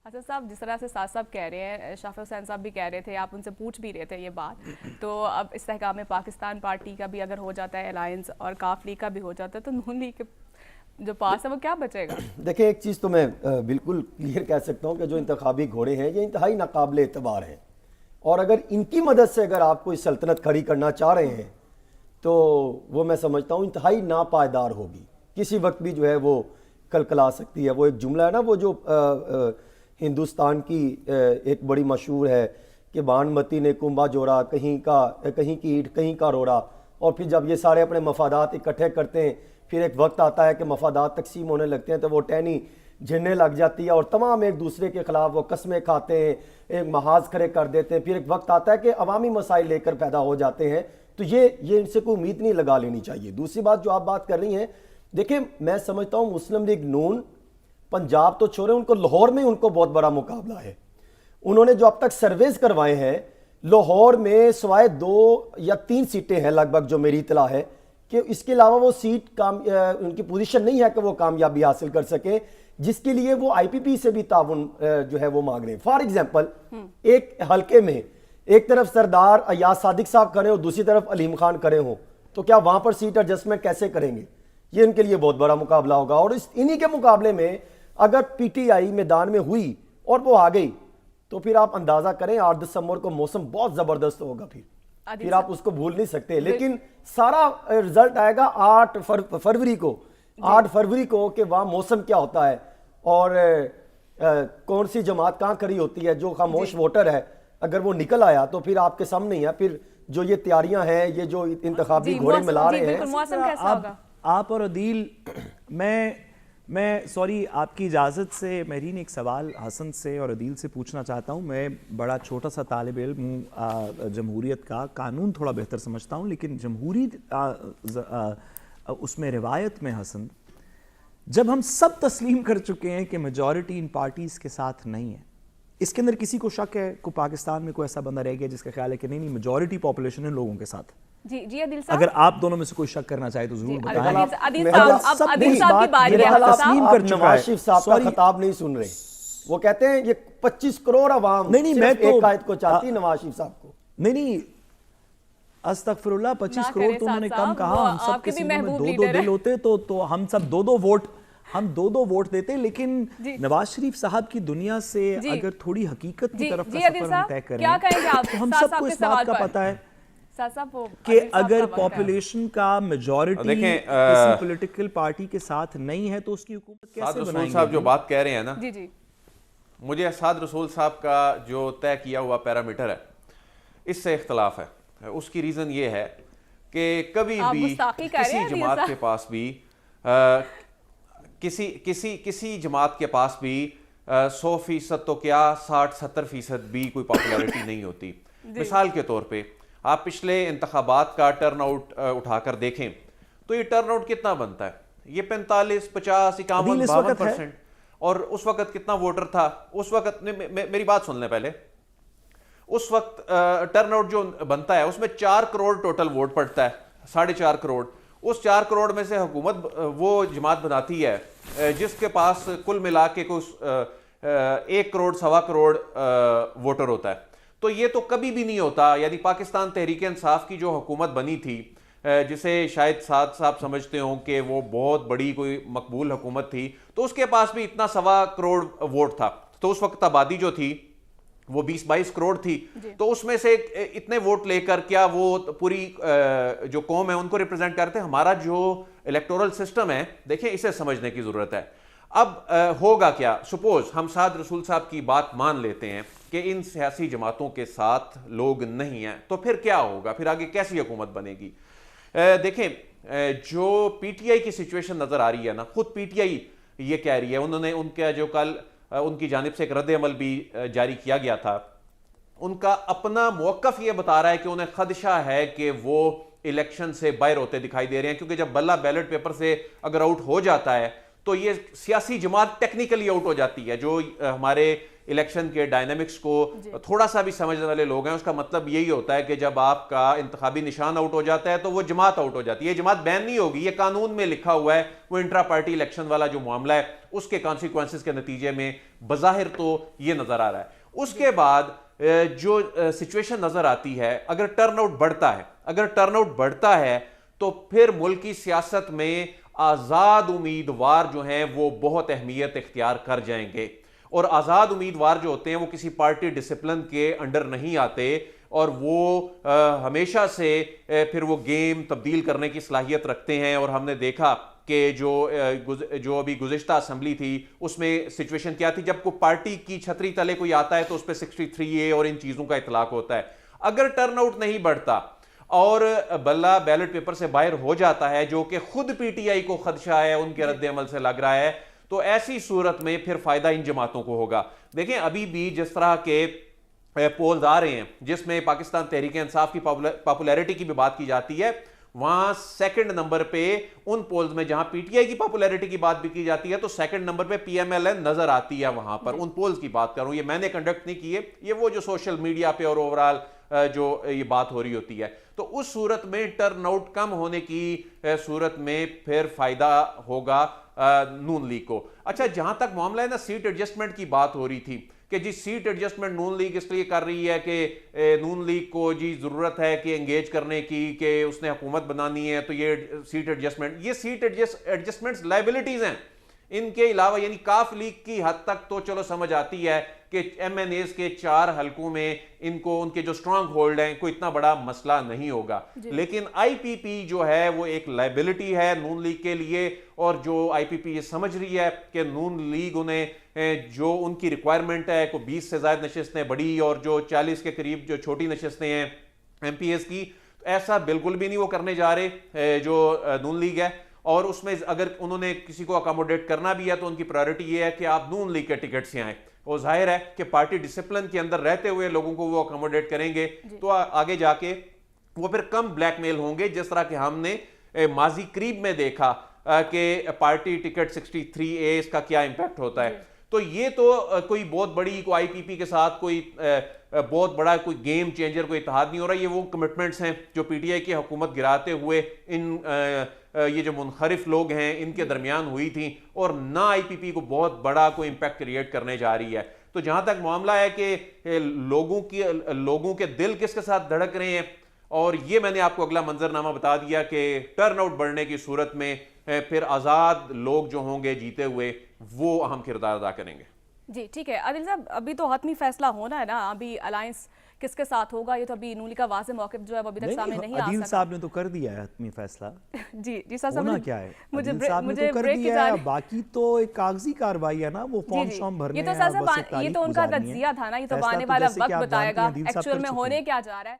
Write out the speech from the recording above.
अच्छा साहब, जिस तरह से साथ साहब कह रहे हैं, शाफी हुसैन साहब भी कह रहे थे, आप उनसे पूछ भी रहे थे ये बात, तो अब इस्तेहकाम में पाकिस्तान पार्टी का भी अगर हो जाता है अलायंस और काफ लीग का भी हो जाता है, तो नून लीग के जो पास है वो क्या बचेगा? देखिए, एक चीज़ तो मैं बिल्कुल क्लियर कह सकता हूँ कि जो इंतखाबी घोड़े हैं ये इंतहाई नाकाबिल एतबार हैं, और अगर इनकी मदद से अगर आप कोई सल्तनत खड़ी करना चाह रहे हैं तो वो मैं समझता हूँ इंतहाई नापायदार होगी, किसी वक्त भी जो है वो कलकला सकती है। वो एक जुमला है ना, वो जो हिंदुस्तान की एक बड़ी मशहूर है कि बानमती ने कुंभा जोड़ा, कहीं की ईंट कहीं का रोड़ा, और फिर जब ये सारे अपने मफादात इकट्ठे करते हैं, फिर एक वक्त आता है कि मफादात तकसीम होने लगते हैं तो वो टहनी झिड़ने लग जाती है और तमाम एक दूसरे के खिलाफ वो कस्में खाते हैं, एक महाज खड़े कर देते हैं। फिर एक वक्त आता है कि अवामी मसाइल लेकर पैदा हो जाते हैं, तो ये इनसे कोई उम्मीद नहीं लगा लेनी चाहिए। दूसरी बात जो आप बात कर रही हैं, देखिए मैं समझता हूँ मुस्लिम लीग नून पंजाब तो छोड़े, उनको लाहौर में उनको बहुत बड़ा मुकाबला है। उन्होंने जो अब तक सर्वेज करवाए हैं लाहौर में सिवाय 2 या 3 सीटें हैं लगभग, जो मेरी इतला है कि इसके अलावा वो सीट उनकी पोजीशन नहीं है कि वो कामयाबी हासिल कर सके, जिसके लिए वो आईपीपी से भी ताउन जो है वो मांग रहे हैं। फॉर एग्जांपल, एक हलके में एक तरफ सरदार अयाज सादिक साहब खड़े हो, दूसरी तरफ अलीम खान खड़े हो, तो क्या वहां पर सीट एडजस्टमेंट कैसे करेंगे? ये इनके लिए बहुत बड़ा मुकाबला होगा। और इन्हीं के मुकाबले में अगर पीटीआई मैदान में हुई और वो आ गई तो फिर आप अंदाजा करें 8 दिसंबर को मौसम बहुत जबरदस्त होगा, फिर आप उसको भूल नहीं सकते। लेकिन सारा रिजल्ट आएगा 8 फरवरी को, 8 फरवरी को कि वहां मौसम क्या होता है और कौन सी जमात कहां खड़ी होती है। जो खामोश वोटर है अगर वो निकल आया तो फिर आपके सामने ही है। फिर जो ये तैयारियां हैं, ये जो इंतखाबी घोड़े मिला रहे हैं, मौसम कैसा होगा? आप और अदील, मैं सॉरी, आपकी इजाज़त से मेरीन एक सवाल हसन से और अदील से पूछना चाहता हूँ। मैं बड़ा छोटा सा तालिब इल्म हूँ जमहूरियत का, कानून थोड़ा बेहतर समझता हूँ, लेकिन जमहूरी उसमें रिवायत में हसन, जब हम सब तस्लीम कर चुके हैं कि मेजॉरिटी इन पार्टीज़ के साथ नहीं है, इसके अंदर किसी को शक है को पाकिस्तान में कोई ऐसा बंदा रह गया जिसका ख्याल है कि नहीं मेजॉरिटी पॉपुलेशन है लोगों के साथ? जी जी अदिल साहब, अगर आप दोनों में से कोई शक करना चाहे तो जरूर बताएं। अदिल साहब की बारी है। नवाज शरीफ साहब का खिताब नहीं सुन रहे, वो कहते हैं ये 25 करोड़ अवाम नहीं मैं तो एक कायद को चाहती नवाज शरीफ साहब को। नहीं अस्तगफिरुल्लाह, 25 करोड़ तो उन्होंने कम कहा। हम सब के सीनों में 2-2 दिल होते तो हम सब 2-2 वोट देते। लेकिन नवाज शरीफ साहब की दुनिया से अगर थोड़ी हकीकत की तरफ का सफर हम तय करें, क्या कहेंगे आप? तो हम सबको इस बात का पता है कि अगर पॉपुलेशन का मेजॉरिटी किसी पॉलिटिकल पार्टी के साथ नहीं है तो उसकी हुकूमत कैसे बनाएंगे? साहब जो बात कह रहे हैं ना, जी जी, मुझे साद रसूल साहब का जो तय किया हुआ पैरामीटर है इससे इख्तलाफ है। उसकी रीजन ये है कि कभी भी किसी जमात के पास भी किसी जमात के पास भी 100% तो क्या 60-70% भी कोई पॉपुलैरिटी नहीं होती। मिसाल के तौर पे आप पिछले इंतखाबात का टर्नआउट उठाकर देखें तो ये टर्नआउट कितना बनता है? ये 45, 50, 51, 52%। और उस वक्त कितना वोटर था? उस वक्त मेरी बात सुन लें पहले। उस वक्त टर्नआउट जो बनता है उसमें 4 करोड़ टोटल वोट पड़ता है, 4.5 करोड़। उस 4 करोड़ में से हुकूमत वो जमात बनाती है जिसके पास कुल मिला के कुछ 1 करोड़ 1.25 करोड़ वोटर होता है। तो ये तो कभी भी नहीं होता। यानी पाकिस्तान तहरीक इंसाफ की जो हुकूमत बनी थी, जिसे शायद साद साहब समझते हो कि वो बहुत बड़ी कोई मकबूल हुकूमत थी, तो उसके पास भी इतना 1.25 करोड़ वोट था। तो उस वक्त आबादी जो थी वो 20-22 करोड़ थी। तो उसमें से इतने वोट लेकर क्या वो पूरी जो कौम है उनको रिप्रेजेंट करते हैं? हमारा जो इलेक्टोरल सिस्टम है, देखिए इसे समझने की जरूरत है। अब होगा क्या? सपोज हम साद रसूल साहब की बात मान लेते हैं कि इन सियासी जमातों के साथ लोग नहीं हैं, तो फिर क्या होगा? फिर आगे कैसी हुकूमत बनेगी? देखें, जो पीटीआई की सिचुएशन नजर आ रही है ना, खुद पीटीआई ये कह रही है, उन्होंने उनका जो कल उनकी जानिब से एक रद्द अमल भी जारी किया गया था, उनका अपना मौकफ ये बता रहा है कि उन्हें खदशा है कि वो इलेक्शन से बाहर होते दिखाई दे रहे हैं। क्योंकि जब बल्ला बैलेट पेपर से अगर आउट हो जाता है तो ये सियासी जमात टेक्निकली आउट हो जाती है। जो हमारे इलेक्शन के डायनामिक्स को थोड़ा सा भी समझने वाले लोग हैं, उसका मतलब यही होता है कि जब आपका इंतखाबी निशान आउट हो जाता है तो वो जमात आउट हो जाती है। ये जमात बैन नहीं होगी, ये कानून में लिखा हुआ है। वो इंट्रा पार्टी इलेक्शन वाला जो मामला है उसके कॉन्सिक्वेंसेस के नतीजे में बज़ाहिर तो ये नजर आ रहा है। उसके बाद जो सिचुएशन नजर आती है, अगर टर्नआउट बढ़ता है तो फिर मुल्क की सियासत में आजाद उम्मीदवार जो हैं वो बहुत अहमियत इख्तियार कर जाएंगे। और आजाद उम्मीदवार जो होते हैं वो किसी पार्टी डिसिप्लिन के अंडर नहीं आते और वो हमेशा से फिर वो गेम तब्दील करने की सलाहियत रखते हैं। और हमने देखा कि जो अभी गुज़िश्ता असेंबली थी उसमें सिचुएशन क्या थी, जब कोई पार्टी की छतरी तले कोई आता है तो उस पर 63A और इन चीज़ों का इतलाक होता है। अगर टर्नआउट नहीं बढ़ता और बल्ला बैलेट पेपर से बाहर हो जाता है, जो कि खुद PTI को खदशा है, उनके रद्द अमल से लग रहा है, तो ऐसी सूरत में फिर फायदा इन जमातों को होगा। देखें अभी भी जिस तरह के पोल्स आ रहे हैं जिसमें पाकिस्तान तहरीक इंसाफ की पॉपुलैरिटी की भी बात की जाती है, वहां सेकंड नंबर पे उन पोल्स में जहां PTI की पॉपुलैरिटी की बात भी की जाती है तो सेकंड नंबर पे PMLN नजर आती है। वहां पर उन पोल्स की बात कर रहा हूं, ये मैंने कंडक्ट नहीं किए, ये वो जो सोशल मीडिया पे और ओवरऑल जो ये बात हो रही होती है। तो उस सूरत में टर्नआउट कम होने की सूरत में फिर फायदा होगा नून लीग को। अच्छा, जहां तक मामला है ना सीट एडजस्टमेंट की बात हो रही थी कि जी सीट एडजस्टमेंट नून लीग इसलिए कर रही है कि नून लीग को जी जरूरत है कि एंगेज करने की, कि उसने हुकूमत बनानी है, तो ये सीट एडजस्टमेंट्स लाइबिलिटीज हैं। इनके अलावा यानी काफ लीग की हद तक तो चलो समझ आती है कि MNAs के 4 हलकों में इनको उनके जो स्ट्रांग होल्ड हैं कोई इतना बड़ा मसला नहीं होगा, लेकिन IPP जो है वो एक लाइबिलिटी है नून लीग के लिए। और जो IPP ये समझ रही है कि नून लीग उन्हें जो उनकी रिक्वायरमेंट है को 20 से ज्यादा नशिस्तें बड़ी और जो 40 के करीब जो छोटी नशिस्तें हैं MPs की, ऐसा बिल्कुल भी नहीं वो करने जा रहे जो नून लीग है। और उसमें अगर उन्होंने किसी को अकोमोडेट करना भी है तो उनकी प्रायोरिटी ये है कि आप नून लीग के टिकट से आए। और जाहिर है कि पार्टी डिसिप्लिन के अंदर रहते हुए लोगों को वो अकोमोडेट करेंगे तो आगे जाके वो फिर कम ब्लैकमेल होंगे, जिस तरह के हमने माजी करीब में देखा कि पार्टी टिकट 63A इसका क्या इंपैक्ट होता है। तो ये तो कोई बहुत बड़ी कोई IPP के साथ कोई बहुत बड़ा कोई गेम चेंजर कोई इत्तेहाद नहीं हो रहा। ये वो कमिटमेंट्स हैं जो PTI की हुकूमत गिराते हुए इन ये जो मुनखरिफ लोग हैं इनके दरमियान हुई थी, और ना IPP को बहुत बड़ा कोई इंपैक्ट क्रिएट करने जा रही है। तो जहां तक मामला है कि लोगों के दिल किसके साथ धड़क रहे हैं, और ये मैंने आपको अगला मंजरनामा बता दिया कि टर्नआउट बढ़ने की सूरत में फिर आज़ाद लोग जो होंगे जीते हुए वो अहम किरदार अदा करेंगे। जी ठीक है आदिल साहब, अभी तो हतमी फैसला होना है ना, अभी अलायंस किसके साथ होगा ये तो अभी नून लीग का वाज़ेह मौक़िफ़ जो है वो अभी तक सामने नहीं आ सका। आदिल साहब ने तो कर दिया है हतमी फैसला। जी सर, होना क्या है, मुझे कर दिया है, बाकी तो एक कागजी कार्रवाई है ना, वो फॉर्म भरने ये तो सर ये तो उनका तज्जिया था ना, ये तो आने वाला वक्त बताएगा एक्चुअल में होने क्या जा रहा है।